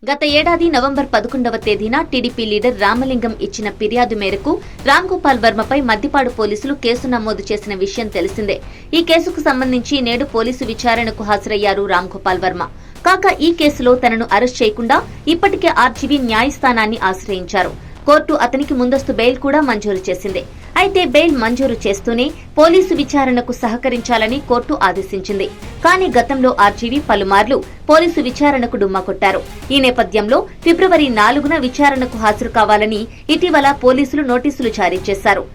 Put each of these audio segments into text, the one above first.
గత ఏడాది నవంబర్ 11వ తేదీన టీడీపీ లీడర్ రామలింగం ఇచ్చిన ఫిర్యాదు మేరకు రామ్ గోపాల్ వర్మపై మద్దిపాడు పోలీసులు కేసు నమోదు చేసిన విషయం తెలిసిందే. ఈ కేసుకు సంబంధించి నేడు పోలీసు విచారణకు హాజరయ్యారు రామ్ గోపాల్ వర్మ. కాగా ఈ కేసులో తనను అరెస్ట్ చేయకుండా ఇప్పటికే ఆర్జీవీ న్యాయస్థానాన్ని ఆశ్రయించారు. కోర్టు అతనికి ముందస్తు బెయిల్ కూడా మంజూరు చేసింది. అయితే బెయిల్ మంజూరు చేస్తూనే పోలీసు విచారణకు సహకరించాలని కోర్టు ఆదేశించింది. కానీ గతంలో ఆర్జీవీ పలుమార్లు పోలీసు విచారణకు డుమ్మా కొట్టారు. ఈ నేపథ్యంలో ఫిబ్రవరి 4న విచారణకు హాజరు కావాలని ఇటీవల పోలీసులు నోటీసులు జారీ చేశారు.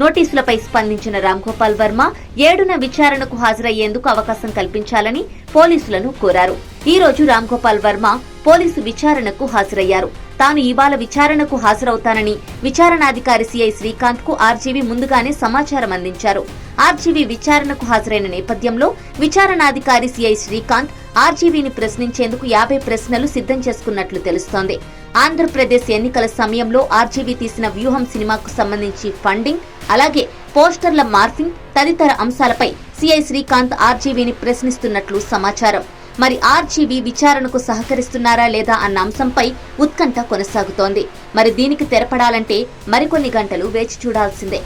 నోటీసులపై స్పందించిన రామ్ గోపాల్ వర్మ 7న విచారణకు హాజరయ్యేందుకు అవకాశం కల్పించాలని పోలీసులను కోరారు. ఈ రోజు రామ్ గోపాల్ వర్మ పోలీసు విచారణకు హాజరయ్యారు. తాను ఇవాళ విచారణకు హాజరవుతానని విచారణాధికారి సిఐ శ్రీకాంత్ కు ఆర్జీవీ ముందుగానే సమాచారం అందించారు. ఆర్జీవీ విచారణకు హాజరైన నేపథ్యంలో విచారణాధికారి సిఐ శ్రీకాంత్ ఆర్జీవీని ప్రశ్నించేందుకు 50 ప్రశ్నలు సిద్ధం చేసుకున్నట్లు తెలుస్తోంది. ఆంధ్రప్రదేశ్ ఎన్నికల సమయంలో ఆర్జీవీ తీసిన వ్యూహం సినిమాకు సంబంధించి ఫండింగ్, అలాగే పోస్టర్ల మార్ఫింగ్ తదితర అంశాలపై సిఐ శ్రీకాంత్ ఆర్జీవీని ప్రశ్నిస్తున్నట్లు సమాచారం. మరి ఆర్జీవీ విచారణకు సహకరిస్తున్నారా లేదా అన్న అంశంపై ఉత్కంఠ కొనసాగుతోంది. మరి దీనికి తెరపడాలంటే మరికొన్ని గంటలు వేచి చూడాల్సిందే.